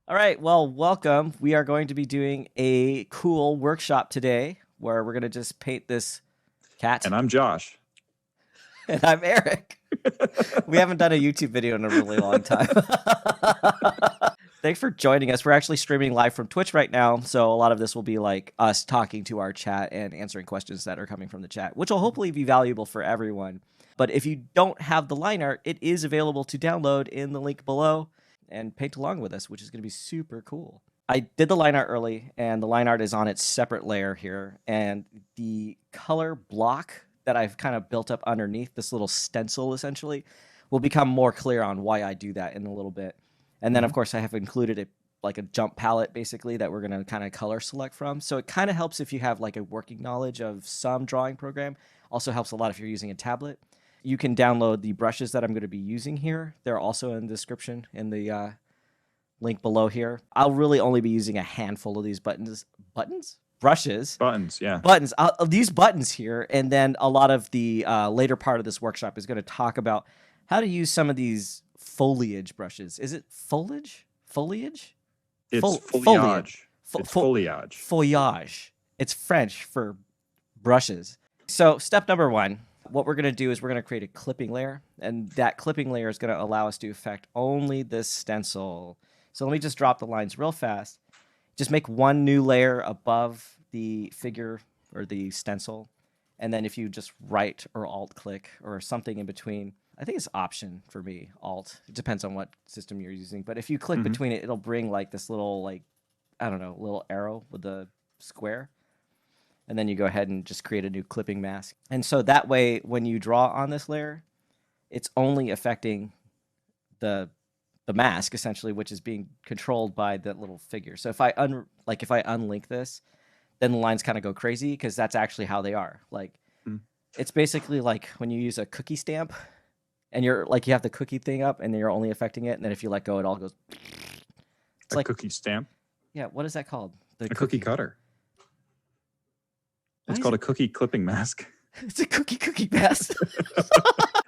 All right, well, welcome. We are going to be doing a cool workshop today where we're going to just paint this cat. And I'm Josh. And I'm Eric. We haven't done a YouTube video in a really long time. Thanks for joining us. We're actually streaming live from Twitch right now, so a lot of this will be like us talking to our chat and answering questions that are coming from the chat, which will hopefully be valuable for everyone. But if you don't have the line art, it is available to download in the link below and paint along with us, which is going to be super cool. I did the line art early, and the line art is on its separate layer here, and the color block that I've kind of built up underneath, this little stencil essentially, will become more clear on why I do that in a little bit. And then, of course, I have included a jump palette, basically, that we're going to kind of color select from. So it kind of helps if you have like a working knowledge of some drawing program. Also helps a lot if you're using a tablet. You can download the brushes that I'm going to be using here. They're also in the description in the link below here. I'll really only be using a handful of these brushes. Buttons, yeah. Buttons. These buttons here, and then a lot of the later part of this workshop is going to talk about how to use some of these foliage brushes. Is it foliage? Foliage? It's Foliage. foliage. It's foliage. Foliage. It's French for brushes. So step number one, what we're going to do is we're going to create a clipping layer, and that clipping layer is going to allow us to affect only this stencil. So let me just drop the lines real fast. Just make one new layer above the figure or the stencil, and then if you just right or alt click or something in between, I think it's option for me, alt. It depends on what system you're using, but if you click between it, it'll bring like this little little arrow with the square. And then you go ahead and just create a new clipping mask. And so that way, when you draw on this layer, it's only affecting the mask, essentially, which is being controlled by that little figure. So if I unlink this, then the lines kind of go crazy because that's actually how they are. Like, it's basically like when you use a cookie stamp and you have the cookie thing up and then you're only affecting it. And then if you let go, it all goes. It's like cookie stamp? Yeah, what is that called? A cookie cutter. It's called a cookie clipping mask. It's a cookie mask.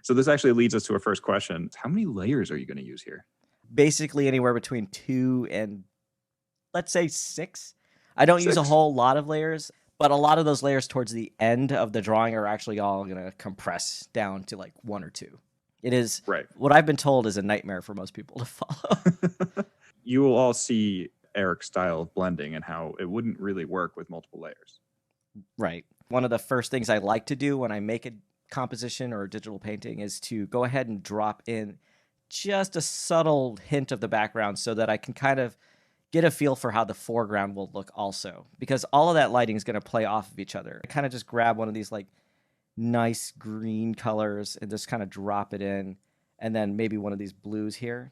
So this actually leads us to our first question. How many layers are you going to use here? Basically anywhere between 2 and, let's say, 6. I don't use a whole lot of layers, but a lot of those layers towards the end of the drawing are actually all going to compress down to like 1 or 2. It is, what I've been told is a nightmare for most people to follow. You will all see Eric's style of blending and how it wouldn't really work with multiple layers. Right. One of the first things I like to do when I make a composition or a digital painting is to go ahead and drop in just a subtle hint of the background so that I can kind of get a feel for how the foreground will look also. Because all of that lighting is going to play off of each other. I kind of just grab one of these like nice green colors and just kind of drop it in. And then maybe one of these blues here.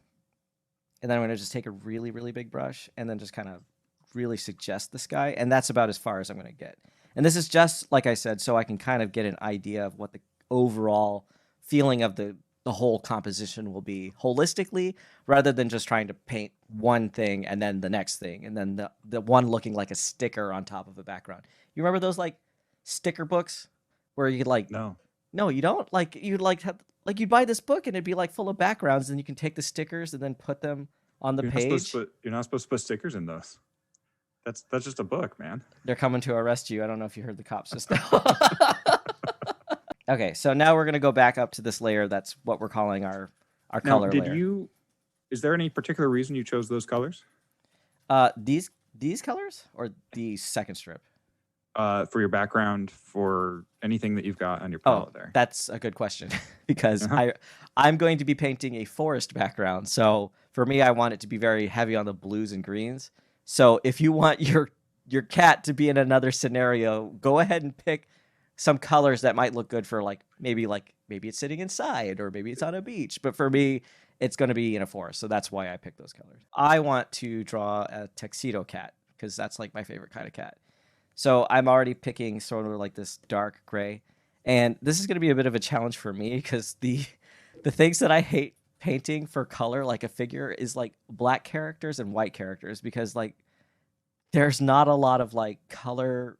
And then I'm going to just take a really, really big brush and then just kind of really suggest the sky. And that's about as far as I'm going to get. And this is just, like I said, so I can kind of get an idea of what the overall feeling of the whole composition will be holistically, rather than just trying to paint one thing and then the next thing, and then the one looking like a sticker on top of a background. You remember those like sticker books where you could like... No, you don't? Like you'd you'd buy this book and it'd be like full of backgrounds, and you can take the stickers and then put them on the page. You're not supposed to put stickers in those. That's just a book, man. They're coming to arrest you. I don't know if you heard the cops just now. Okay, so now we're going to go back up to this layer. That's what we're calling our color layer. Is there any particular reason you chose those colors? These colors or the second strip? For your background, for anything that you've got on your palette there. That's a good question because I'm going to be painting a forest background. So for me, I want it to be very heavy on the blues and greens. So if you want your cat to be in another scenario, go ahead and pick some colors that might look good for maybe it's sitting inside or maybe it's on a beach. But for me, it's going to be in a forest. So that's why I picked those colors. I want to draw a Tuxedo Cat because that's like my favorite kind of cat. So I'm already picking sort of like this dark gray. And this is going to be a bit of a challenge for me because the things that I hate painting for color, like a figure, is like black characters and white characters, because like there's not a lot of like color.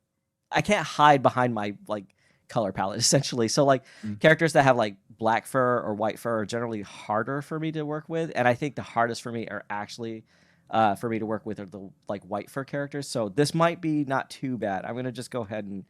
I can't hide behind my like color palette essentially. So like characters that have like black fur or white fur are generally harder for me to work with. And I think the hardest for me are actually for me to work with are the like white fur characters. So this might be not too bad. I'm gonna just go ahead and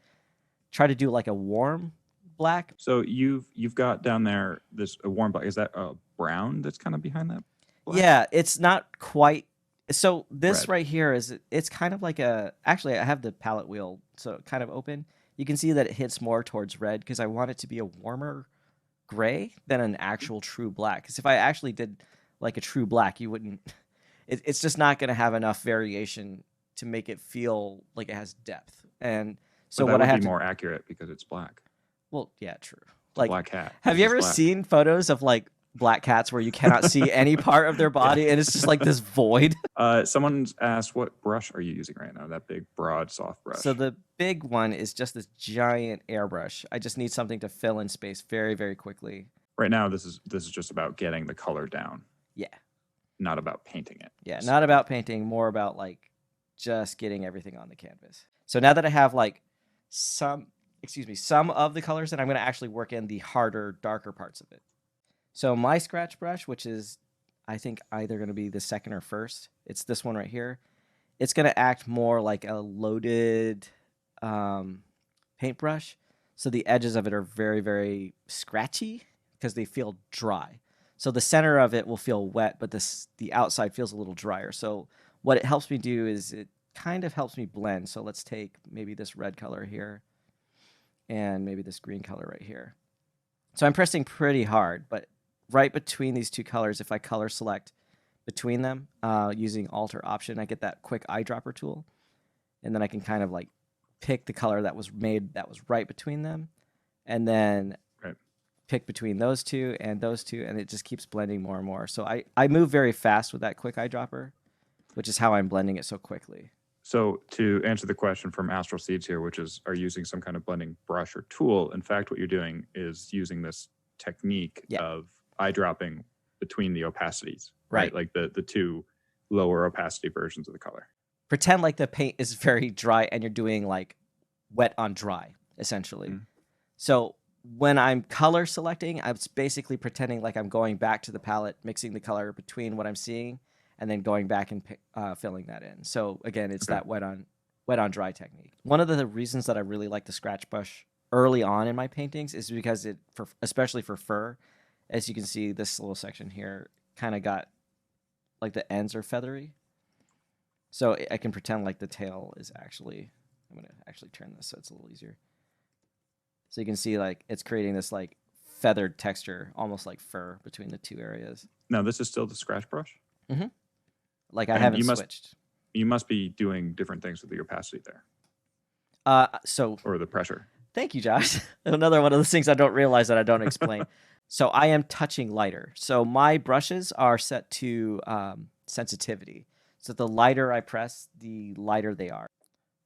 try to do like a warm black. So you've got down there a warm black. Is that a brown that's kind of behind that black? Yeah, it's not quite. So this Red. right here it's kind of like a. Actually, I have the palette wheel so kind of open. You can see that it hits more towards red because I want it to be a warmer gray than an actual true black. Because if I actually did like a true black, you wouldn't. It's just not going to have enough variation to make it feel like it has depth. And so But what that I would have be to. more accurate because it's black. Well, yeah, true. It's a Like, black cat. have It's you just ever black. seen photos of like black cats where you cannot see any part of their body and it's just like this void? Someone's asked, what brush are you using right now? That big, broad, soft brush. So the big one is just this giant airbrush. I just need something to fill in space very, very quickly. Right now, this is just about getting the color down. Yeah. Not about painting it. Yeah, not about painting, more about like just getting everything on the canvas. So now that I have like some of the colors, then I'm going to actually work in the harder, darker parts of it. So my scratch brush, which is I think either going to be the second or first, it's this one right here. It's going to act more like a loaded paintbrush. So the edges of it are very, very scratchy because they feel dry. So the center of it will feel wet, but the outside feels a little drier. So what it helps me do is it kind of helps me blend. So let's take maybe this red color here and maybe this green color right here. So I'm pressing pretty hard, but right between these two colors, if I color select between them using Alt or Option, I get that quick eyedropper tool. And then I can kind of like pick the color that was made that was right between them. And then pick between those two, and it just keeps blending more and more. So I move very fast with that quick eyedropper, which is how I'm blending it so quickly. So to answer the question from Astral Seeds here, which is, are you using some kind of blending brush or tool? In fact, what you're doing is using this technique of eyedropping between the opacities, right? Like the two lower opacity versions of the color. Pretend like the paint is very dry and you're doing like wet on dry, essentially. Mm-hmm. So when I'm color selecting, I'm basically pretending like I'm going back to the palette, mixing the color between what I'm seeing, and then going back and filling that in. So again, it's that wet on dry technique. One of the reasons that I really like the scratch brush early on in my paintings is because especially for fur, as you can see, this little section here kind of got like the ends are feathery. So I can pretend like the tail is actually, I'm going to actually turn this so it's a little easier. So you can see like it's creating this like feathered texture, almost like fur between the two areas. Now this is still the scratch brush? Mm-hmm. Like I haven't switched. You must be doing different things with the opacity there. Or the pressure. Thank you, Josh. Another one of those things I don't realize that I don't explain. So I am touching lighter. So my brushes are set to sensitivity. So the lighter I press, the lighter they are.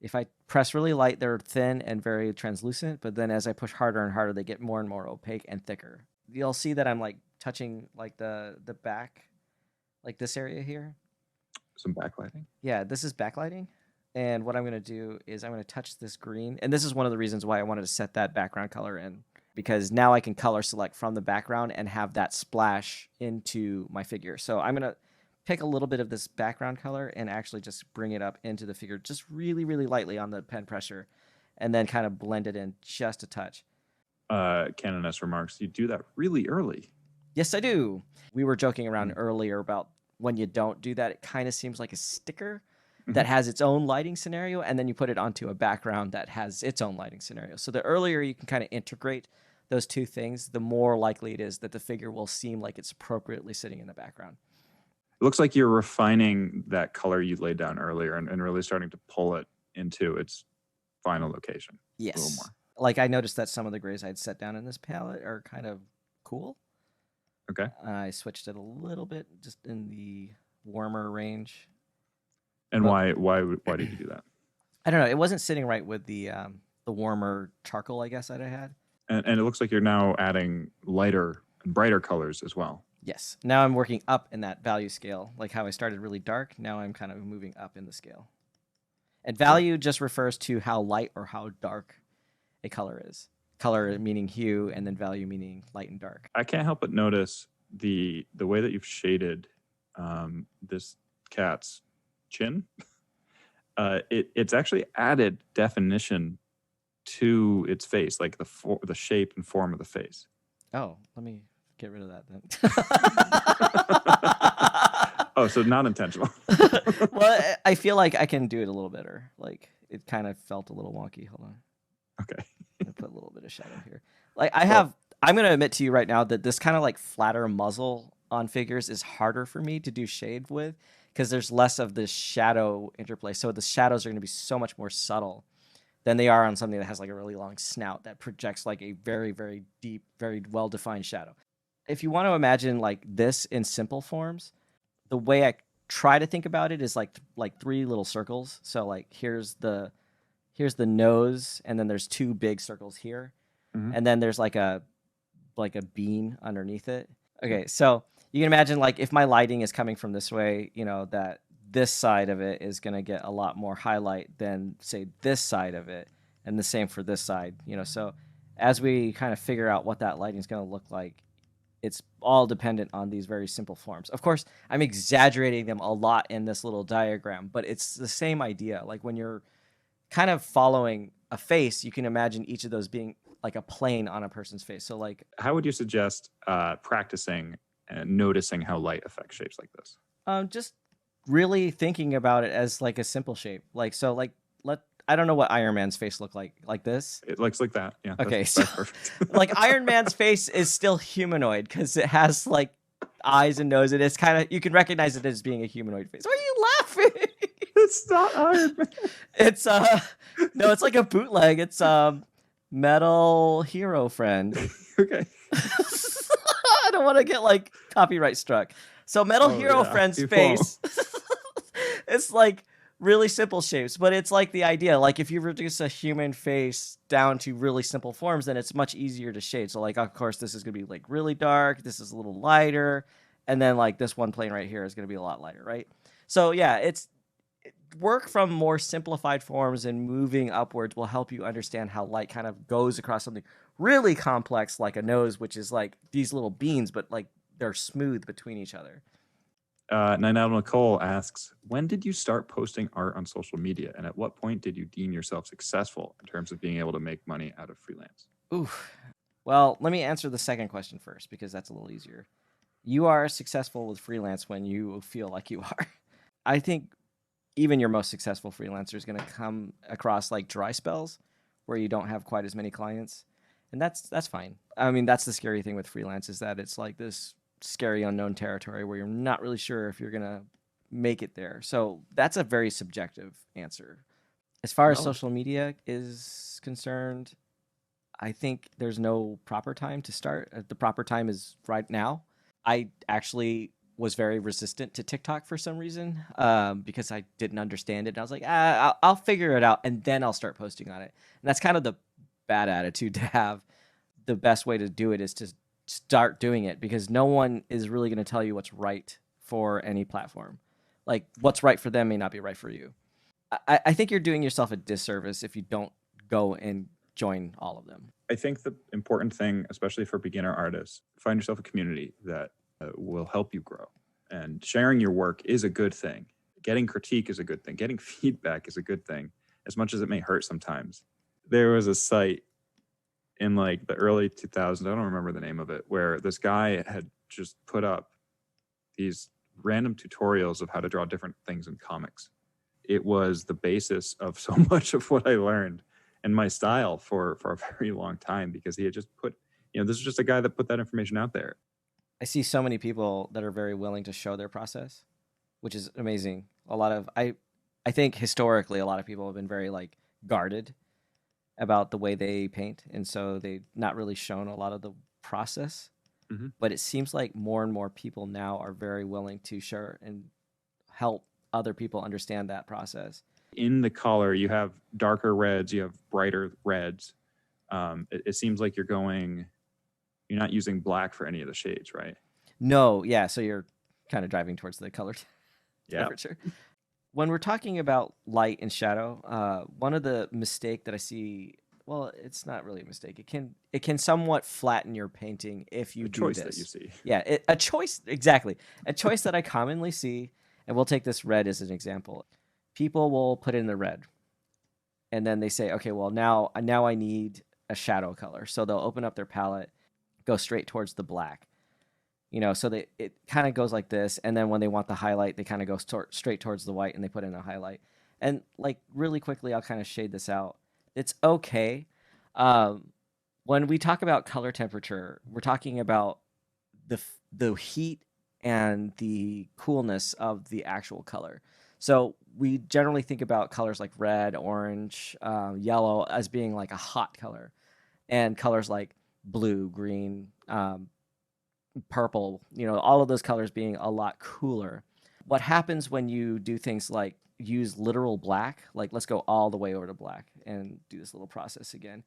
If I press really light, they're thin and very translucent. But then as I push harder and harder, they get more and more opaque and thicker. You'll see that I'm like touching like the back, like this area here. Some backlighting? Yeah, this is backlighting. And what I'm going to do is I'm going to touch this green. And this is one of the reasons why I wanted to set that background color in. Because now I can color select from the background and have that splash into my figure. So I'm going to pick a little bit of this background color and actually just bring it up into the figure just really, really lightly on the pen pressure. And then kind of blend it in just a touch. Canoness remarks, you do that really early. Yes, I do. We were joking around earlier about when you don't do that, it kind of seems like a sticker that has its own lighting scenario, and then you put it onto a background that has its own lighting scenario. So the earlier you can kind of integrate those two things, the more likely it is that the figure will seem like it's appropriately sitting in the background. It looks like you're refining that color you laid down earlier and really starting to pull it into its final location. Yes. A little more. Like I noticed that some of the grays I'd set down in this palette are kind of cool. Okay. I switched it a little bit just in the warmer range. And why did you do that? I don't know. It wasn't sitting right with the warmer charcoal, I guess, that I had. And it looks like you're now adding lighter and brighter colors as well. Yes. Now I'm working up in that value scale. Like how I started really dark, now I'm kind of moving up in the scale. And value just refers to how light or how dark a color is. Color meaning hue, and then value meaning light and dark. I can't help but notice the way that you've shaded this cat's chin, it's actually added definition to its face, like the shape and form of the face. Oh, let me get rid of that then. Oh, so not intentional. Well, I feel like I can do it a little better. Like it kind of felt a little wonky. Hold on. Okay. I'm gonna put a little bit of shadow here. Like I'm gonna admit to you right now that this kind of like flatter muzzle on figures is harder for me to do shade with because there's less of this shadow interplay. So the shadows are gonna be so much more subtle than they are on something that has like a really long snout that projects like a very, very deep, very well-defined shadow. If you want to imagine like this in simple forms, the way I try to think about it is like three little circles. So like here's the nose, and then there's two big circles here, and then there's like a bean underneath it. Okay, so you can imagine like if my lighting is coming from this way, you know, that this side of it is going to get a lot more highlight than say this side of it, and the same for this side, you know. So as we kind of figure out what that lighting is going to look like, it's all dependent on these very simple forms. Of course, I'm exaggerating them a lot in this little diagram, but it's the same idea. Like when you're kind of following a face, you can imagine each of those being like a plane on a person's face. So like, how would you suggest practicing and noticing how light affects shapes like this? Just really thinking about it as like a simple shape. Like, so like, I don't know what Iron Man's face looked like this. It looks like that. Yeah. Okay. That's perfect. Like Iron Man's face is still humanoid because it has like eyes and nose. And it's kind of, you can recognize it as being a humanoid face. Why are you laughing? It's not Iron Man. It's no, it's like a bootleg. It's Metal Hero Friend. Okay. I don't want to get like copyright struck. So Metal Hero Friend's face. It's like really simple shapes, but it's like the idea. Like if you reduce a human face down to really simple forms, then it's much easier to shade. So like, of course, this is gonna be like really dark. This is a little lighter, and then like this one plane right here is gonna be a lot lighter, right? So yeah, it's work from more simplified forms and moving upwards will help you understand how light kind of goes across something really complex like a nose, which is like these little beans, but like they're smooth between each other. Night Owl Nicole asks, when did you start posting art on social media, and at what point did you deem yourself successful in terms of being able to make money out of freelance? Oof. Well, let me answer the second question first because that's a little easier. You are successful with freelance when you feel like you are. I think even your most successful freelancer is going to come across like dry spells where you don't have quite as many clients, and that's fine. I mean, that's the scary thing with freelance is that it's like this scary unknown territory where you're not really sure if you're going to make it there. So that's a very subjective answer. As far as social media is concerned, I think there's no proper time to start. The proper time is right now. I actually was very resistant to TikTok for some reason because I didn't understand it. And I was like, I'll figure it out and then I'll start posting on it. And that's kind of the bad attitude to have. The best way to do it is to start doing it because no one is really going to tell you what's right for any platform. Like what's right for them may not be right for you. I think you're doing yourself a disservice if you don't go and join all of them. I think the important thing, especially for beginner artists, find yourself a community that will help you grow. And sharing your work is a good thing. Getting critique is a good thing. Getting feedback is a good thing, as much as it may hurt sometimes. There was a site in like the early 2000s, I don't remember the name of it, where this guy had just put up these random tutorials of how to draw different things in comics. It was the basis of so much of what I learned and my style for a very long time because he had just put, this is just a guy that put that information out there. I see so many people that are very willing to show their process, which is amazing. I think historically a lot of people have been very like guarded about the way they paint, and so they've not really shown a lot of the process. Mm-hmm. But it seems like more and more people now are very willing to share and help other people understand that process. In the color, you have darker reds, you have brighter reds. It seems like you're not using black for any of the shades, right? No, yeah. So you're kind of driving towards the color temperature. When we're talking about light and shadow, one of the mistake that I see, well, it's not really a mistake. It can somewhat flatten your painting if you do this. Choice that you see. Yeah, a choice, exactly. A choice that I commonly see, And we'll take this red as an example. People will put in the red, and then they say, okay, well, now I need a shadow color. So they'll open up their palette, go straight towards the black. So it kind of goes like this, and then when they want the highlight, they kind of go straight towards the white, and they put in a highlight. And like really quickly, I'll kind of shade this out. It's okay. When we talk about color temperature, we're talking about the heat and the coolness of the actual color. So we generally think about colors like red, orange, yellow as being like a hot color, and colors like blue, green, purple, all of those colors being a lot cooler. What happens when you do things like use literal black, like let's go all the way over to black and do this little process again.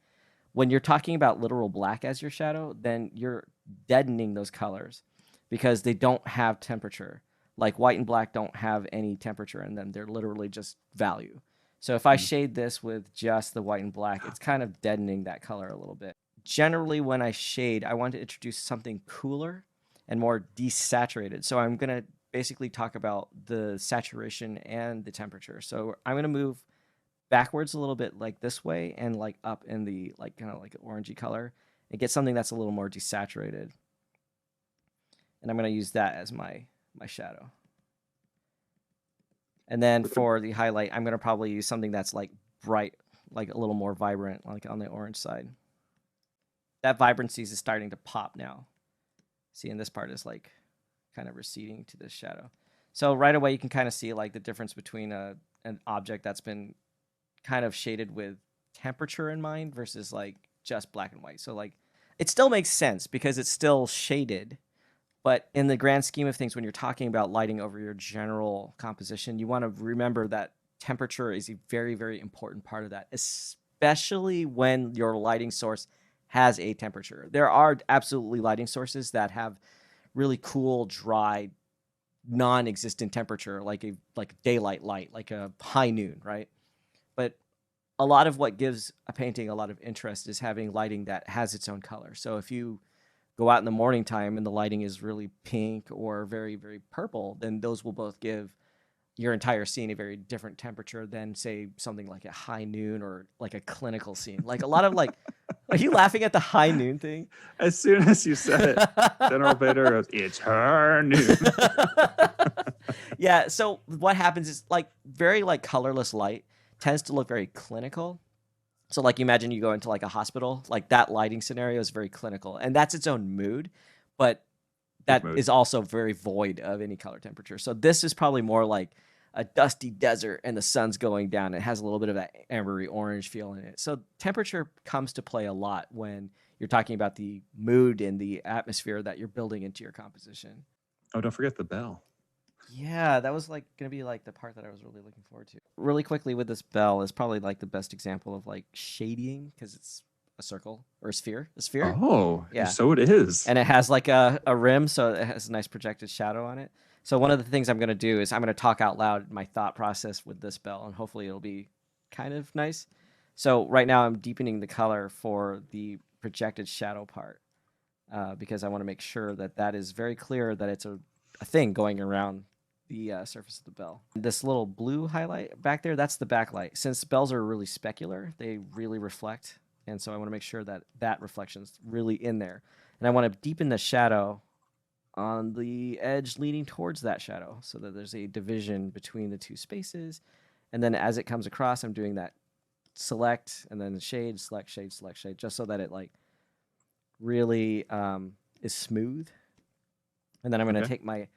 When you're talking about literal black as your shadow, then you're deadening those colors because they don't have temperature. Like white and black don't have any temperature in them. They're literally just value. So if I shade this with just the white and black, it's kind of deadening that color a little bit. Generally, when I shade, I want to introduce something cooler and more desaturated. So I'm going to basically talk about the saturation and the temperature. So I'm going to move backwards a little bit like this way and like up in the like kind of like orangey color and get something that's a little more desaturated. And I'm going to use that as my shadow. And then for the highlight, I'm going to probably use something that's like bright, like a little more vibrant, like on the orange side. That vibrancy is starting to pop now. See, and this part is like kind of receding to this shadow. So right away, you can kind of see like the difference between an object that's been kind of shaded with temperature in mind versus like just black and white. So like it still makes sense because it's still shaded, but in the grand scheme of things, when you're talking about lighting over your general composition, you want to remember that temperature is a very, very important part of that, especially when your lighting source has a temperature. There are absolutely lighting sources that have really cool, dry, non-existent temperature, like daylight light, like a high noon, right? But a lot of what gives a painting a lot of interest is having lighting that has its own color. So if you go out in the morning time and the lighting is really pink or very, very purple, then those will both give your entire scene a very different temperature than, say, something like a high noon or like a clinical scene. Like a lot of like, are you laughing at the high noon thing? As soon as you said it, General Bader goes, "It's her noon." Yeah. So what happens is like very like colorless light tends to look very clinical. So like imagine you go into like a hospital, like that lighting scenario is very clinical, and that's its own mood, but that is also very void of any color temperature. So this is probably more like a dusty desert and the sun's going down. It has a little bit of that ambery orange feel in it. So temperature comes to play a lot when you're talking about the mood and the atmosphere that you're building into your composition. Oh, don't forget the bell. Yeah, that was like going to be like the part that I was really looking forward to. Really quickly with this bell is probably like the best example of like shading because it's a circle or a sphere. A sphere? Oh, yeah. So it is. And it has like a rim, so it has a nice projected shadow on it. So one of the things I'm going to do is I'm going to talk out loud my thought process with this bell, and hopefully it'll be kind of nice. So right now I'm deepening the color for the projected shadow part because I want to make sure that that is very clear that it's a thing going around the surface of the bell. This little blue highlight back there, that's the backlight. Since bells are really specular, they really reflect. And so I want to make sure that that reflection's really in there. And I want to deepen the shadow on the edge leading towards that shadow so that there's a division between the two spaces. And then as it comes across, I'm doing that select and then shade, select, shade, select, shade, just so that it like really is smooth. And then I'm going to take my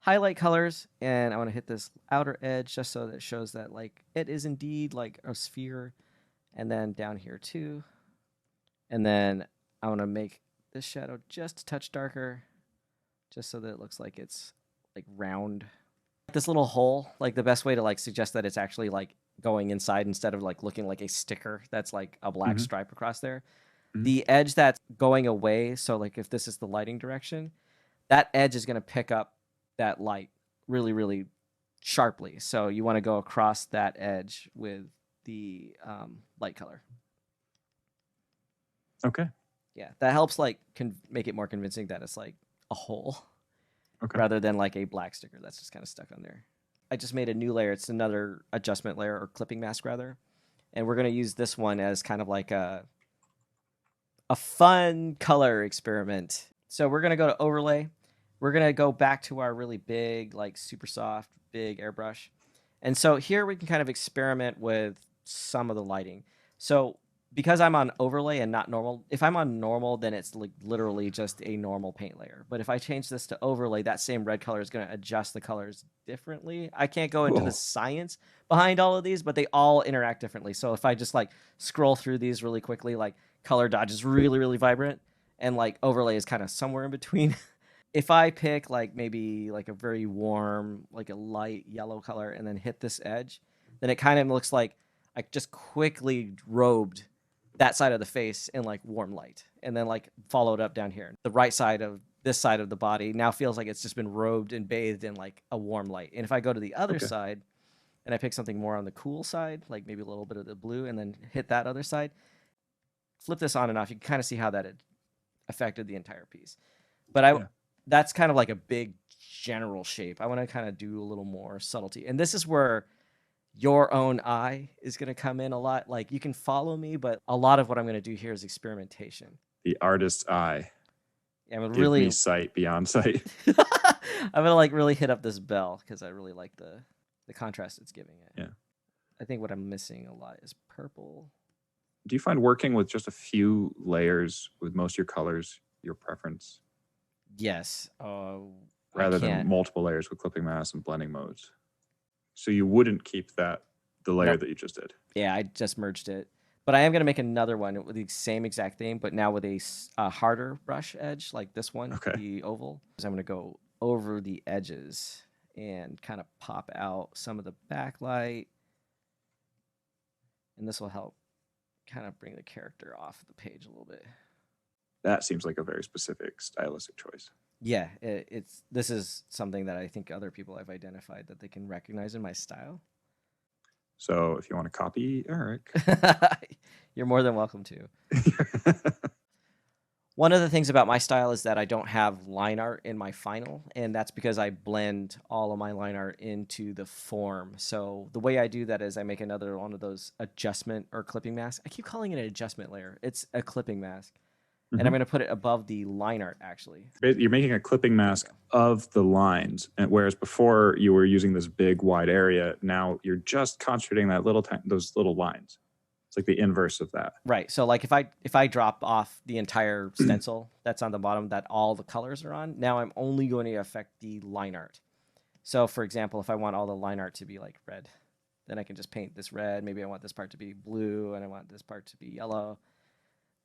highlight colors and I want to hit this outer edge just so that it shows that like it is indeed like a sphere. And then down here too. And then I want to make this shadow just a touch darker just so that it looks like it's like round. This little hole, like the best way to like suggest that it's actually like going inside instead of like looking like a sticker that's like a black stripe across there. The edge that's going away, so like if this is the lighting direction, that edge is going to pick up that light really, really sharply. So you want to go across that edge with the light color. Okay. Yeah, that helps like make it more convincing that it's like a hole rather than like a black sticker that's just kind of stuck on there. I just made a new layer. It's another adjustment layer or clipping mask rather. And we're going to use this one as kind of like a fun color experiment. So we're going to go to overlay. We're going to go back to our really big, like super soft, big airbrush. And so here we can kind of experiment with some of the lighting. So because I'm on overlay and not normal, if I'm on normal, then it's like literally just a normal paint layer. But if I change this to overlay, that same red color is going to adjust the colors differently. I can't go into the science behind all of these, but they all interact differently. So if I just like scroll through these really quickly, like color dodge is really, really vibrant and like overlay is kind of somewhere in between. If I pick like maybe like a very warm, like a light yellow color and then hit this edge, then it kind of looks like I just quickly robed that side of the face in like warm light and then like followed up down here. The right side of this side of the body now feels like it's just been robed and bathed in like a warm light. And if I go to the other side and I pick something more on the cool side, like maybe a little bit of the blue and then hit that other side, flip this on and off, you can kind of see how that had affected the entire piece. But that's kind of like a big general shape. I want to kind of do a little more subtlety. And this is where your own eye is going to come in a lot. Like you can follow me, but a lot of what I'm going to do here is experimentation. The artist's eye. Yeah, I'm Give me sight beyond sight. I'm going to like really hit up this bell because I really like the contrast it's giving it. Yeah. I think what I'm missing a lot is purple. Do you find working with just a few layers with most of your colors your preference? Yes. Rather than multiple layers with clipping masks and blending modes. So you wouldn't keep the layer that you just did? Yeah, I just merged it. But I am going to make another one with the same exact thing, but now with a harder brush edge like this one, the oval. So I'm going to go over the edges and kind of pop out some of the backlight. And this will help kind of bring the character off the page a little bit. That seems like a very specific stylistic choice. Yeah, this is something that I think other people have identified that they can recognize in my style. So if you want to copy Eric, you're more than welcome to. One of the things about my style is that I don't have line art in my final, and that's because I blend all of my line art into the form. So the way I do that is I make another one of those adjustment or clipping masks. I keep calling it an adjustment layer. It's a clipping mask. And I'm going to put it above the line art, actually. You're making a clipping mask of the lines, and whereas before you were using this big, wide area, now you're just concentrating that those little lines. It's like the inverse of that. Right. So like if I drop off the entire stencil that's on the bottom that all the colors are on, now I'm only going to affect the line art. So for example, if I want all the line art to be like red, then I can just paint this red. Maybe I want this part to be blue, and I want this part to be yellow.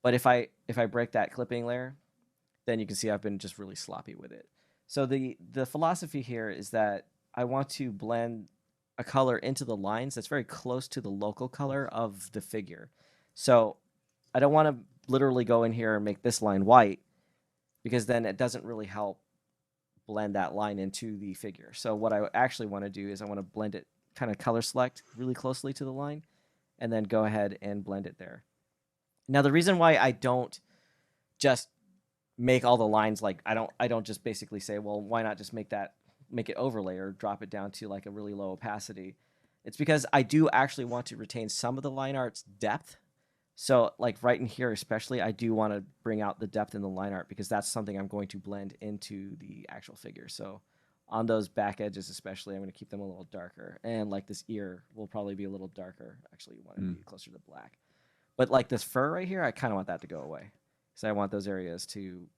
But if I break that clipping layer, then you can see I've been just really sloppy with it. So the philosophy here is that I want to blend a color into the lines that's very close to the local color of the figure. So I don't want to literally go in here and make this line white, because then it doesn't really help blend that line into the figure. So what I actually want to do is I want to blend it, kind of color select really closely to the line, and then go ahead and blend it there. Now, the reason why I don't just make all the lines like I don't just basically say, well, why not just make it overlay or drop it down to like a really low opacity? It's because I do actually want to retain some of the line art's depth. So like right in here especially, I do want to bring out the depth in the line art because that's something I'm going to blend into the actual figure. So on those back edges especially, I'm going to keep them a little darker. And like this ear will probably be a little darker. Actually, you want it to be closer to black. But like this fur right here, I kind of want that to go away. So I want those areas to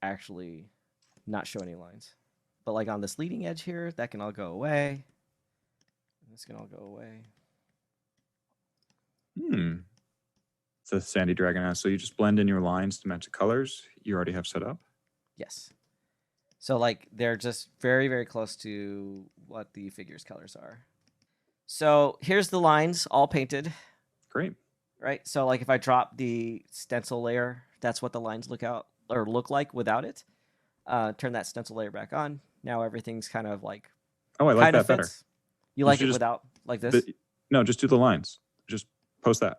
actually not show any lines. But like on this leading edge here, that can all go away. This can all go away. So Sandy Dragon asks, so you just blend in your lines to match the colors you already have set up? Yes. So like they're just very, very close to what the figure's colors are. So here's the lines all painted. Great. Right? So like if I drop the stencil layer, that's what the lines look like without it. Turn that stencil layer back on. Now everything's kind of like I like that better. You like it without like this? No, just do the lines. Just post that.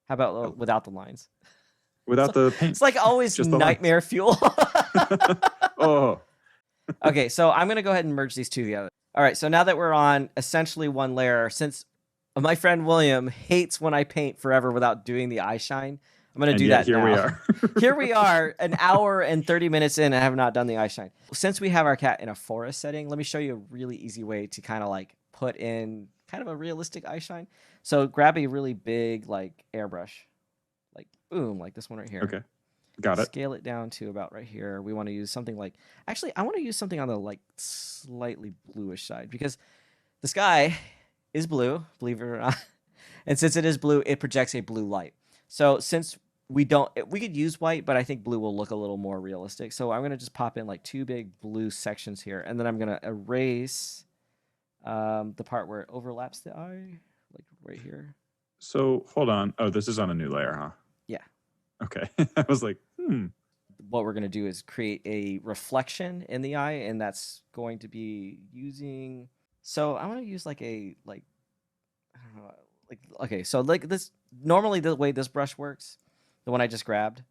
How about without the lines? Without the paint. It's like always nightmare fuel. Oh. Okay, so I'm going to go ahead and merge these two together. All right, so now that we're on essentially one layer, since my friend William hates when I paint forever without doing the eye shine, I'm going to do that here now. we are. Here we are, an hour and 30 minutes in, and I have not done the eye shine. Since we have our cat in a forest setting, let me show you a really easy way to kind of like put in kind of a realistic eye shine. So grab a really big like airbrush, like boom, like this one right here. Okay, got it. Scale it down to about right here. We want to use something like, actually, I want to use something on the like slightly bluish side because the sky is blue, believe it or not. And since it is blue, it projects a blue light. So since we could use white, but I think blue will look a little more realistic. So I'm going to just pop in like 2 big blue sections here. And then I'm going to erase the part where it overlaps the eye, like right here. So hold on. Oh, this is on a new layer, huh? Yeah. Okay. I was like, What we're going to do is create a reflection in the eye, and that's going to be using... So I want to use like a, like, I don't know, like, okay, so like this, normally the way this brush works, the one I just grabbed,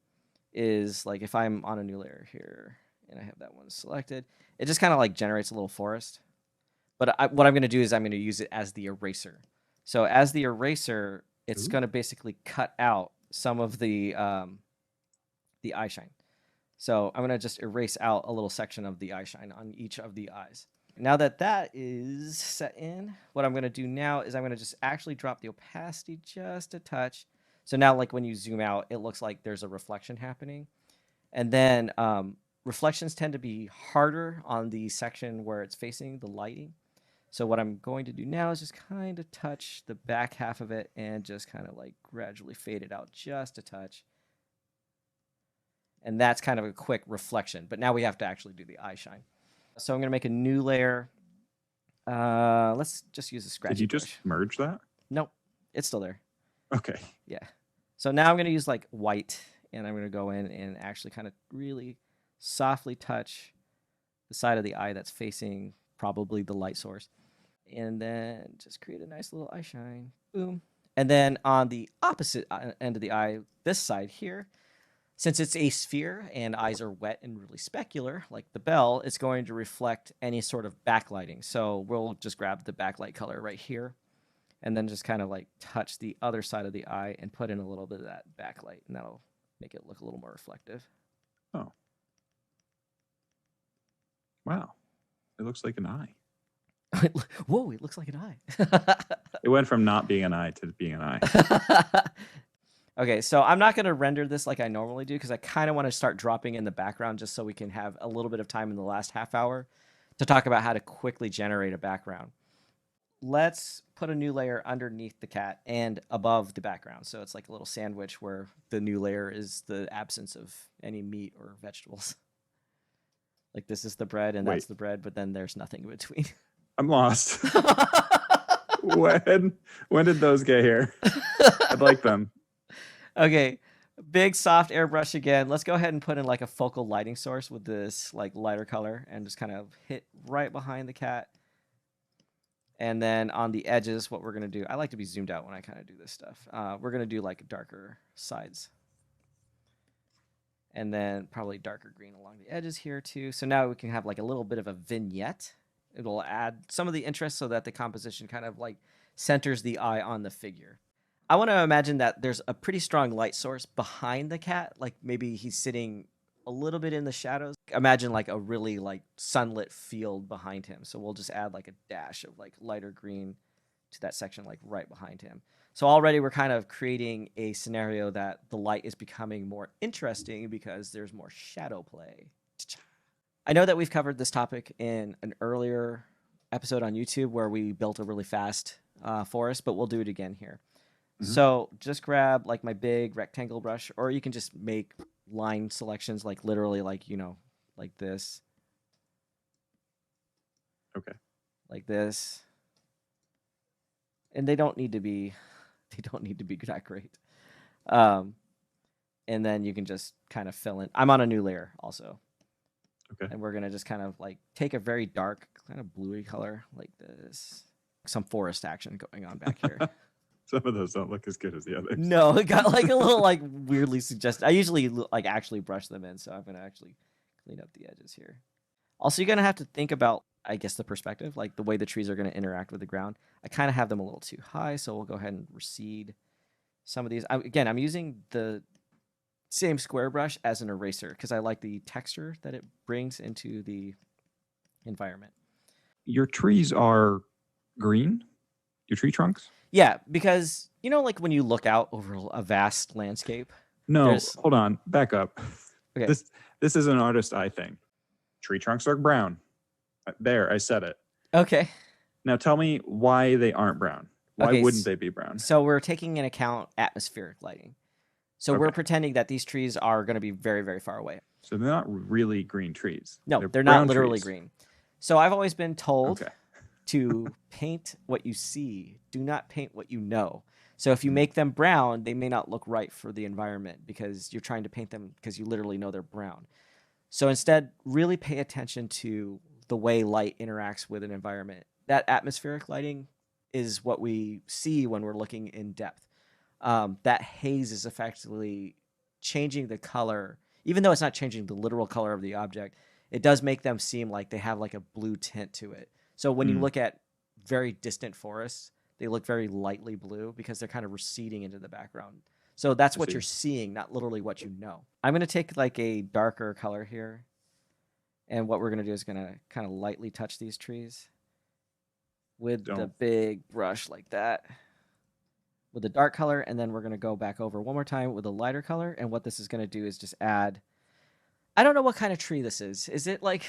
is like if I'm on a new layer here and I have that one selected, it just kind of like generates a little forest. But what I'm going to do is I'm going to use it as the eraser. So as the eraser, it's going to basically cut out some of the eye shine. So I'm going to just erase out a little section of the eye shine on each of the eyes. Now that that is set in, what I'm going to do now is I'm going to just actually drop the opacity just a touch. So now like when you zoom out, it looks like there's a reflection happening. And then reflections tend to be harder on the section where it's facing the lighting. So what I'm going to do now is just kind of touch the back half of it and just kind of like gradually fade it out just a touch. And that's kind of a quick reflection. But now we have to actually do the eye shine. So I'm going to make a new layer. Let's just use a scratchy did you brush. just merge that? Nope. It's still there. Okay. Yeah. So now I'm going to use like white, and I'm going to go in and actually kind of really softly touch the side of the eye that's facing probably the light source. And then just create a nice little eye shine. Boom. And then on the opposite end of the eye, this side here, since it's a sphere and eyes are wet and really specular, like the bell, it's going to reflect any sort of backlighting. So we'll just grab the backlight color right here and then just kind of like touch the other side of the eye and put in a little bit of that backlight, and that'll make it look a little more reflective. Oh. Wow. It looks like an eye. Whoa, it looks like an eye. It went from not being an eye to being an eye. Okay, so I'm not going to render this like I normally do because I kind of want to start dropping in the background just so we can have a little bit of time in the last half hour to talk about how to quickly generate a background. Let's put a new layer underneath the cat and above the background. So it's like a little sandwich where the new layer is the absence of any meat or vegetables. Like this is the bread and that's the bread, but then there's nothing in between. I'm lost. When did those get here? I'd like them. Okay, big soft airbrush again. Let's go ahead and put in like a focal lighting source with this like lighter color and just kind of hit right behind the cat. And then on the edges, what we're going to do, I like to be zoomed out when I kind of do this stuff. We're going to do like darker sides. And then probably darker green along the edges here too. So now we can have like a little bit of a vignette. It'll add some of the interest so that the composition kind of like centers the eye on the figure. I want to imagine that there's a pretty strong light source behind the cat. Like maybe he's sitting a little bit in the shadows. Imagine like a really like sunlit field behind him. So we'll just add like a dash of like lighter green to that section like right behind him. So already we're kind of creating a scenario that the light is becoming more interesting because there's more shadow play. I know that we've covered this topic in an earlier episode on YouTube where we built a really fast forest, but we'll do it again here. Mm-hmm. So just grab like my big rectangle brush, or you can just make line selections like literally like, you know, like this. Okay. Like this. And they don't need to be that great. And then you can just kind of fill in. I'm on a new layer also. Okay. And we're going to just kind of like take a very dark kind of bluey color like this. Some forest action going on back here. Some of those don't look as good as the others. No, it got like a little like weirdly suggested. I usually like actually brush them in, so I'm going to actually clean up the edges here. Also, you're going to have to think about I guess, the perspective, like the way the trees are going to interact with the ground. I kind of have them a little too high, so we'll go ahead and recede some of these. Again, I'm using the same square brush as an eraser because I like the texture that it brings into the environment. Your trees are green? Your tree trunks? Yeah, because, you know, like when you look out over a vast landscape. No, hold on. Back up. Okay. This is an artist eye thing. Tree trunks are brown. There, I said it. Okay. Now tell me why they aren't brown. Why wouldn't they be brown? So we're taking into account atmospheric lighting. So we're pretending that these trees are going to be very, very far away. So they're not really green trees. No, they're not literally green. So I've always been told to paint what you see. Do not paint what you know. So if you make them brown, they may not look right for the environment because you're trying to paint them because you literally know they're brown. So instead, really pay attention to the way light interacts with an environment. That atmospheric lighting is what we see when we're looking in depth. That haze is effectively changing the color, even though it's not changing the literal color of the object. It does make them seem like they have like a blue tint to it. So when you look at very distant forests, they look very lightly blue because they're kind of receding into the background. So that's what you're seeing, not literally what you know. I'm going to take like a darker color here. And what we're going to do is going to kind of lightly touch these trees with the big brush like that. With the dark color, and then we're going to go back over one more time with a lighter color. And what this is going to do is just add... I don't know what kind of tree this is. Is it like...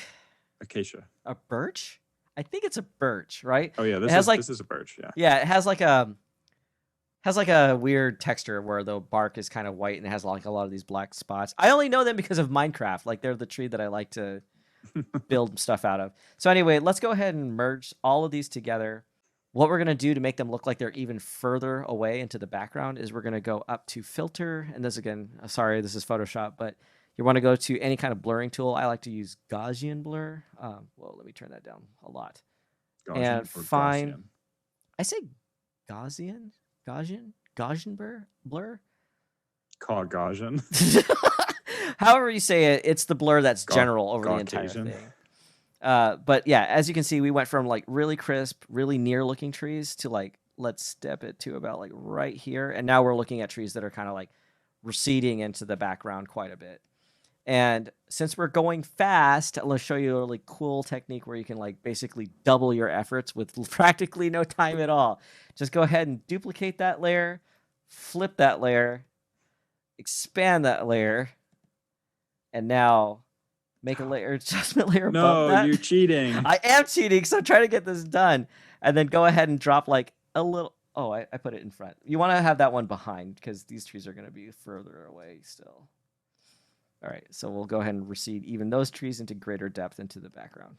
Acacia. A birch? I think it's a birch, right? Oh, yeah. This is a birch, yeah. Yeah, it has like a weird texture where the bark is kind of white and it has like a lot of these black spots. I only know them because of Minecraft. Like, they're the tree that I like to build stuff out of. So anyway, let's go ahead and merge all of these together. What we're going to do to make them look like they're even further away into the background is we're going to go up to filter. And this again, sorry, this is Photoshop, but you want to go to any kind of blurring tool. I like to use Gaussian blur. Well, let me turn that down a lot. Gaussian and find, Gaussian? I say Gaussian blur? Call it Gaussian. However you say it, it's the blur that's general over the entire thing. But yeah, as you can see, we went from like really crisp, really near looking trees to like, let's step it to about like right here. And now we're looking at trees that are kind of like receding into the background quite a bit. And since we're going fast, let's show you a really cool technique where you can like basically double your efforts with practically no time at all. Just go ahead and duplicate that layer, flip that layer, expand that layer, and now make a layer adjustment layer above that. No, you're cheating. I am cheating, so try to get this done. And then go ahead and drop like a little... Oh, I put it in front. You want to have that one behind because these trees are going to be further away still. All right, so we'll go ahead and recede even those trees into greater depth into the background.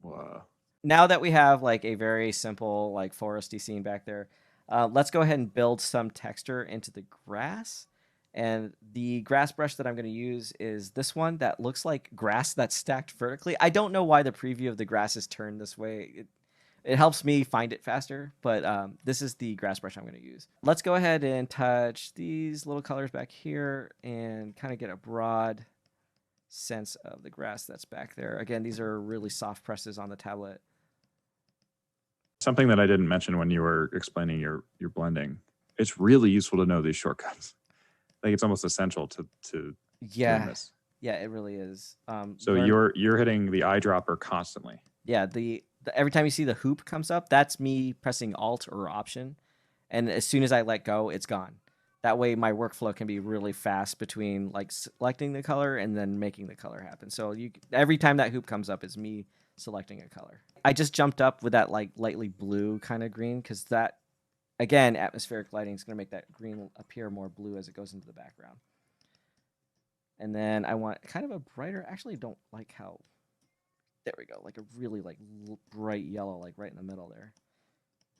Wow. Now that we have like a very simple like foresty scene back there, let's go ahead and build some texture into the grass. And the grass brush that I'm going to use is this one that looks like grass that's stacked vertically. I don't know why the preview of the grass is turned this way. It helps me find it faster, but this is the grass brush I'm going to use. Let's go ahead and touch these little colors back here and kind of get a broad sense of the grass that's back there. Again, these are really soft presses on the tablet. Something that I didn't mention when you were explaining your blending, it's really useful to know these shortcuts. Like, it's almost essential to doing this. Yeah, it really is. So you're hitting the eyedropper constantly. Yeah, every time you see the hoop comes up, that's me pressing Alt or Option. And as soon as I let go, it's gone. That way my workflow can be really fast between like selecting the color and then making the color happen. So every time that hoop comes up is me selecting a color. I just jumped up with that like lightly blue kind of green because that, again, atmospheric lighting is going to make that green appear more blue as it goes into the background. And then I want kind of a brighter, actually don't like how... There we go, like a really like bright yellow, like right in the middle there.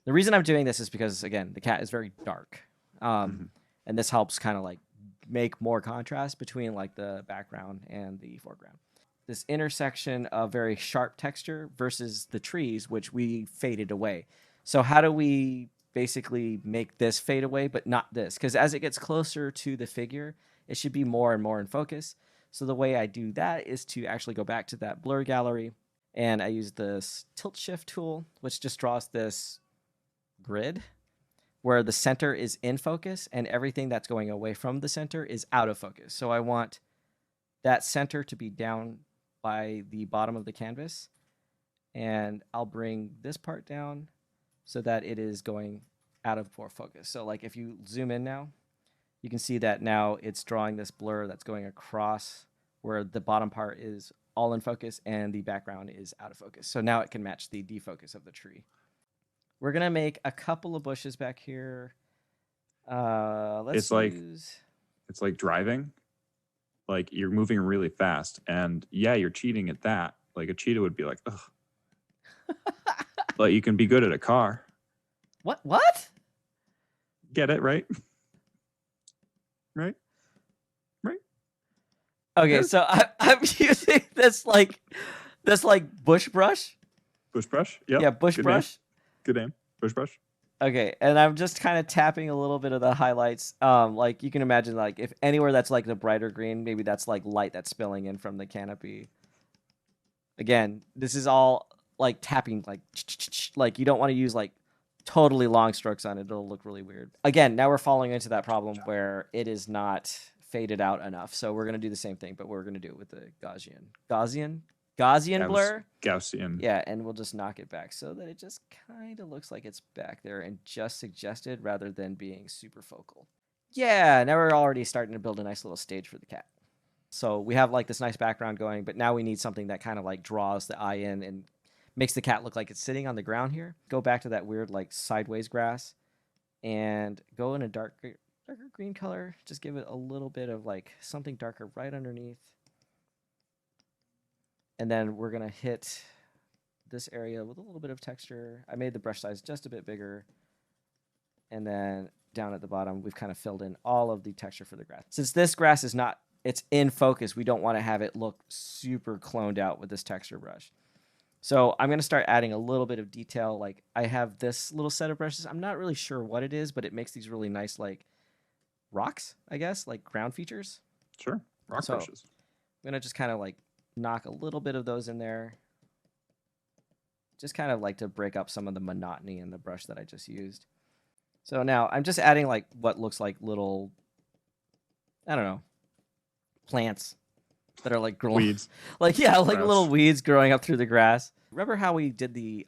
The reason I'm doing this is because, again, the cat is very dark. And this helps kind of like make more contrast between like the background and the foreground. This intersection of very sharp texture versus the trees, which we faded away. So how do we basically make this fade away, but not this? Because as it gets closer to the figure, it should be more and more in focus. So the way I do that is to actually go back to that blur gallery And I use this tilt shift tool, which just draws this grid where the center is in focus and everything that's going away from the center is out of focus. So I want that center to be down by the bottom of the canvas. And I'll bring this part down so that it is going out of focus. So like if you zoom in now, you can see that now it's drawing this blur that's going across where the bottom part is all in focus and the background is out of focus. So now it can match the defocus of the tree. We're going to make a couple of bushes back here. It's like driving. Like you're moving really fast and yeah, you're cheating at that. Like a cheetah would be like, ugh. But you can be good at a car. What? Get it, right? Right? Okay, so I'm using this bush brush. Bush brush? Yep. Yeah, bush brush. Good name. Bush brush. Okay, and I'm just kind of tapping a little bit of the highlights. Like you can imagine, like if anywhere that's like the brighter green, maybe that's like light that's spilling in from the canopy. Again, this is all like tapping, like you don't want to use like totally long strokes on it. It'll look really weird. Again, now we're falling into that problem where it is not faded out enough. So we're going to do the same thing, but we're going to do it with the Gaussian blur. Gaussian. Yeah, and we'll just knock it back so that it just kind of looks like it's back there and just suggested rather than being super focal. Yeah, now we're already starting to build a nice little stage for the cat. So we have like this nice background going, but now we need something that kind of like draws the eye in and makes the cat look like it's sitting on the ground here. Go back to that weird like sideways grass and go in a darker green color. Just give it a little bit of like something darker right underneath. And then we're going to hit this area with a little bit of texture. I made the brush size just a bit bigger. And then down at the bottom, we've kind of filled in all of the texture for the grass. Since this grass is not, it's in focus, we don't want to have it look super cloned out with this texture brush. So I'm going to start adding a little bit of detail. Like I have this little set of brushes. I'm not really sure what it is, but it makes these really nice like rocks, I guess, like ground features. Sure. Rock brushes. I'm going to just kind of like knock a little bit of those in there. Just kind of like to break up some of the monotony in the brush that I just used. So now I'm just adding like what looks like little, I don't know, plants that are like growing. Weeds. Like, yeah, like little weeds growing up through the grass. Remember how we did the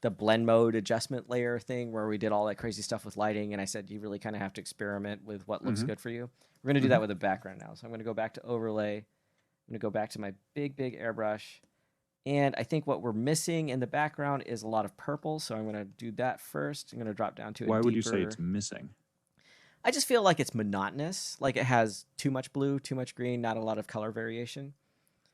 blend mode adjustment layer thing where we did all that crazy stuff with lighting and I said you really kind of have to experiment with what looks good for you? We're going to do that with a background now. So I'm going to go back to overlay. I'm going to go back to my big airbrush. And I think what we're missing in the background is a lot of purple. So I'm going to do that first. I'm going to drop down to a Why would you say it's missing? I just feel like it's monotonous. Like it has too much blue, too much green, not a lot of color variation.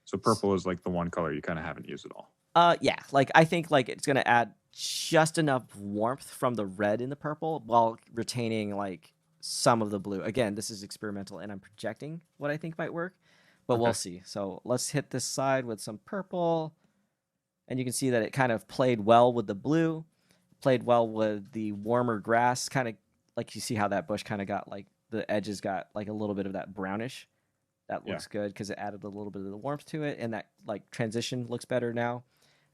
So purple is like the one color you kind of haven't used at all. Yeah. Like I think like it's going to add just enough warmth from the red in the purple while retaining like some of the blue. Again, this is experimental and I'm projecting what I think might work, but we'll see. So let's hit this side with some purple. And you can see that it kind of played well with the blue, played well with the warmer grass, kind of like you see how that bush kind of got like the edges got like a little bit of that brownish. That looks good because it added a little bit of the warmth to it, and that like transition looks better now. And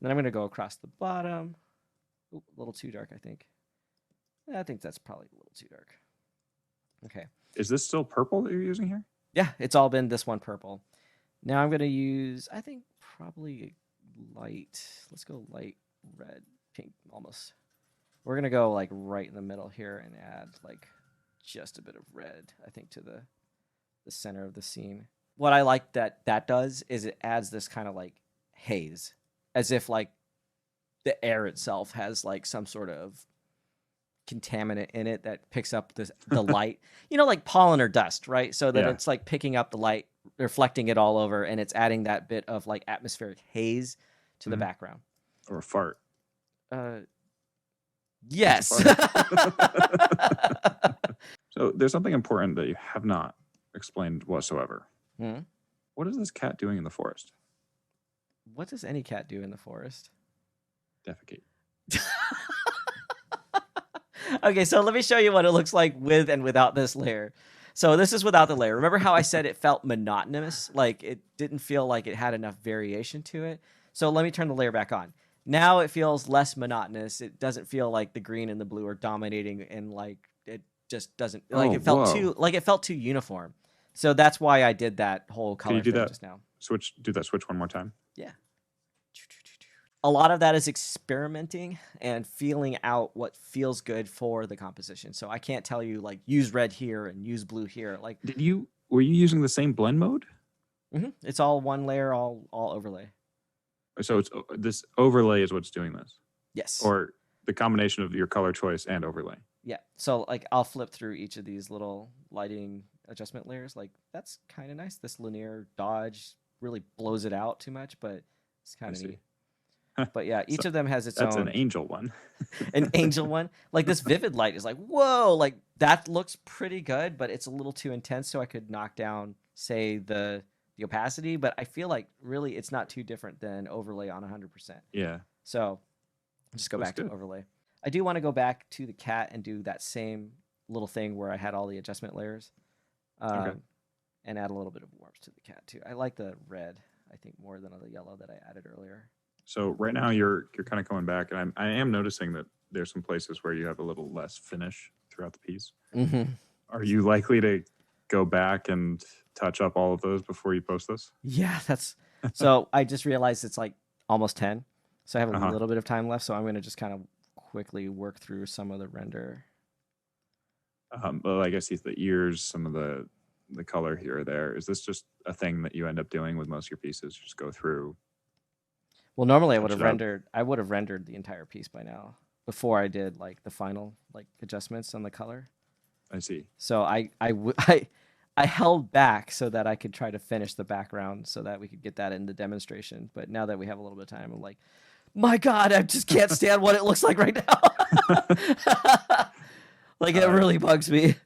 then I'm going to go across the bottom. Ooh, a little too dark, I think. Yeah, I think that's probably a little too dark. Okay. Is this still purple that you're using here? Yeah, it's all been this one purple. Now I'm going to use, I think, probably light. Let's go light red, pink, almost. We're going to go like right in the middle here and add like just a bit of red, I think, to the center of the scene. What I like that does is it adds this kind of like haze, as if like the air itself has like some sort of contaminant in it that picks up the light, like pollen or dust, right? So that it's like picking up the light, reflecting it all over, and it's adding that bit of like atmospheric haze to the background. Or a fart. Yes. So there's something important that you have not explained whatsoever. Hmm? What is this cat doing in the forest? What does any cat do in the forest? Defecate. Okay, so let me show you what it looks like with and without this layer. So this is without the layer. Remember how I said it felt monotonous? Like it didn't feel like it had enough variation to it. So let me turn the layer back on. Now it feels less monotonous. It doesn't feel like the green and the blue are dominating, and like it just doesn't like it felt too uniform. So that's why I did that whole color thing just now. Do that switch one more time. Yeah. A lot of that is experimenting and feeling out what feels good for the composition. So I can't tell you like use red here and use blue here. Like, were you using the same blend mode? Mm-hmm. It's all one layer, all overlay. So it's this overlay is what's doing this. Yes. Or the combination of your color choice and overlay. Yeah. So like I'll flip through each of these little lighting adjustment layers. Like that's kind of nice. This linear dodge really blows it out too much, but it's kind of neat. But yeah, each of them has its own. That's an angel one. An angel one. Like this vivid light is like, whoa, like that looks pretty good, but it's a little too intense. So I could knock down, say, the opacity, but I feel like really it's not too different than overlay on 100%. Yeah. So just go back to overlay. I do want to go back to the cat and do that same little thing where I had all the adjustment layers. And add a little bit of warmth to the cat too. I like the red, I think, more than the yellow that I added earlier. So right now you're kind of coming back, and I am noticing that there's some places where you have a little less finish throughout the piece. Mm-hmm. Are you likely to go back and touch up all of those before you post this? Yeah, that's so I just realized it's like almost 10. So I have a little bit of time left. So I'm going to just kind of quickly work through some of the render. Well, I guess the ears, some of the color here or there. Is this just a thing that you end up doing with most of your pieces? Just go through. Well, normally I would have rendered the entire piece by now before I did like the final like adjustments on the color. I see. So I held back so that I could try to finish the background so that we could get that in the demonstration. But now that we have a little bit of time, I'm like, my God, I just can't stand what it looks like right now. Like it really bugs me.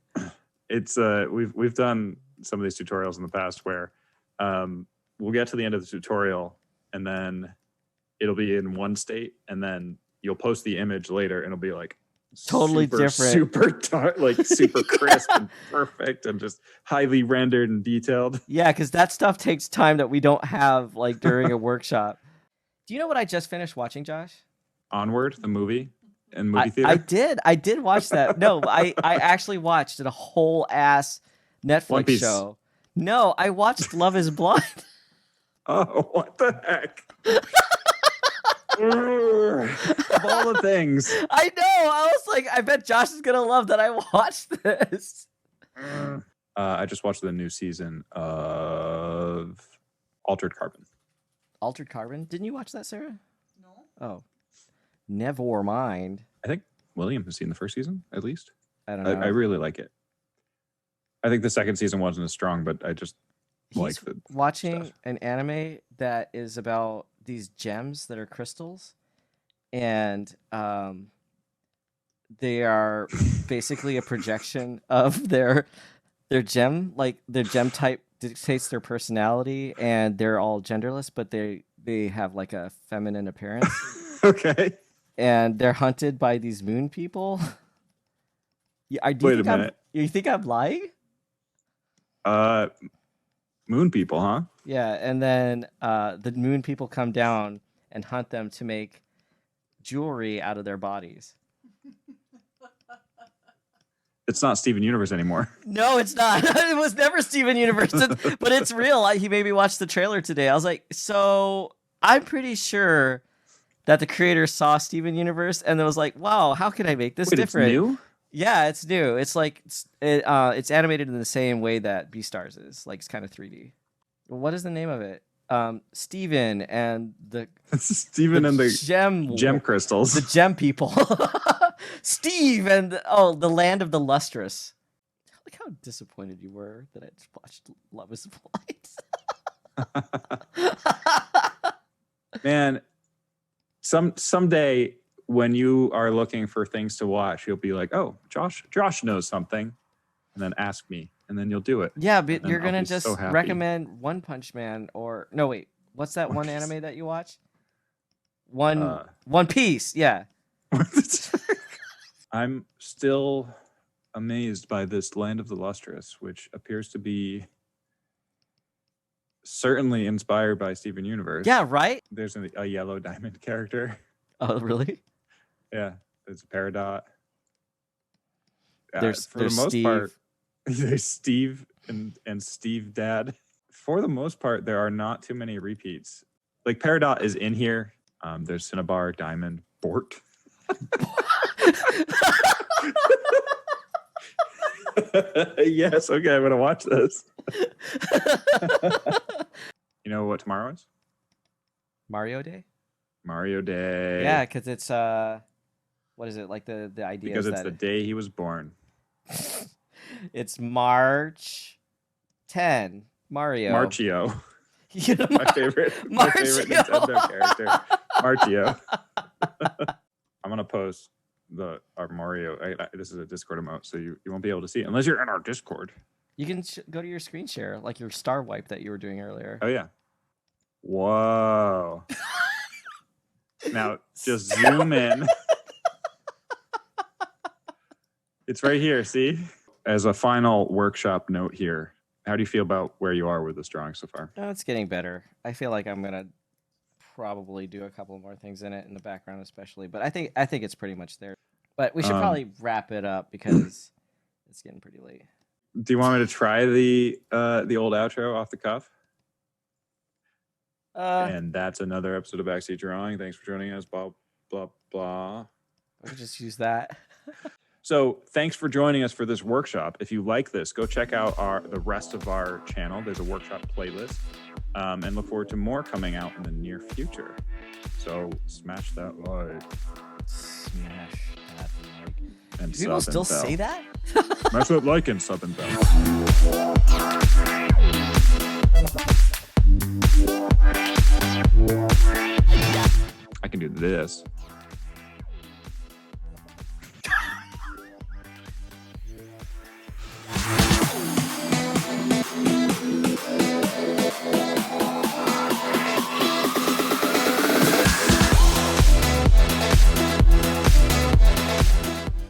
It's we've done some of these tutorials in the past where we'll get to the end of the tutorial and then it'll be in one state, and then you'll post the image later and it'll be like totally different, super crisp and perfect and just highly rendered and detailed. Yeah, because that stuff takes time that we don't have like during a workshop. Do you know what I just finished watching, Josh? Onward, the movie in movie theater. I did watch that. No, I actually watched a whole ass Netflix show. No, I watched Love Is Blind. Oh, what the heck? Of all the things. I know. I was like, I bet Josh is going to love that I watched this. I just watched the new season of Altered Carbon. Altered Carbon? Didn't you watch that, Sarah? No. Oh. Never mind. I think William has seen the first season, at least. I don't know. I really like it. I think the second season wasn't as strong, but I just like the watching stuff. An anime that is about these gems that are crystals, and they are basically a projection of their gem. Like their gem type dictates their personality, and they're all genderless, but they have like a feminine appearance. Okay. And they're hunted by these moon people. Wait a minute. You think I'm lying? Moon people, huh? Yeah, and then the moon people come down and hunt them to make jewelry out of their bodies. It's not Steven Universe anymore. No, it's not. It was never Steven Universe, but it's real. He made me watch the trailer today. I was like, so I'm pretty sure that the creator saw Steven Universe and it was like, wow, how can I make this different? It's new? Yeah, it's new. It's like it's animated in the same way that Beastars is. Like it's kind of 3D. What is the name of it? Steven and the Steven and the gem crystals. The gem people. Steve and the land of the lustrous. Look how disappointed you were that I just watched Love Is Blind. Man, someday when you are looking for things to watch, you'll be like, "Oh, Josh knows something," and then ask me, and then you'll do it. Yeah, but you're gonna just recommend One Punch Man or no, wait, what's that one anime that you watch? One Piece, yeah. I'm still amazed by this Land of the Lustrous, which appears to be certainly inspired by Steven Universe. Yeah, right? There's a yellow diamond character. Oh, really? Yeah, there's a Peridot. There's the most Steve. part, there's Steve and Steve Dad. For the most part, there are not too many repeats. Like Peridot is in here. There's Cinnabar, Diamond, Bort. Yes, okay, I'm gonna watch this. You know what tomorrow is? Mario Day? Mario Day. Yeah, because it's what is it, like the idea Because is it's that the day he was born. it's March 10. Mario. Marchio. You know, My favorite Nintendo character. Marchio. I'm gonna post our Mario. This is a Discord emote, so you won't be able to see it unless you're in our Discord. You can go to your screen share, like your star wipe that you were doing earlier. Oh yeah. Whoa. Now just zoom in. It's right here. See? As a final workshop note here, how do you feel about where you are with this drawing so far? Oh, it's getting better. I feel like I'm gonna probably do a couple more things in it in the background, especially. But I think it's pretty much there. But we should probably wrap it up because it's getting pretty late. Do you want me to try the old outro off the cuff? And that's another episode of Backseat Drawing. Thanks for joining us. Blah blah blah. I could just use that. So thanks for joining us for this workshop. If you like this, go check out the rest of our channel. There's a workshop playlist, and look forward to more coming out in the near future. So smash that like. Smash that like. And Do people still say that? Smash that like and sub and bell. I can do this.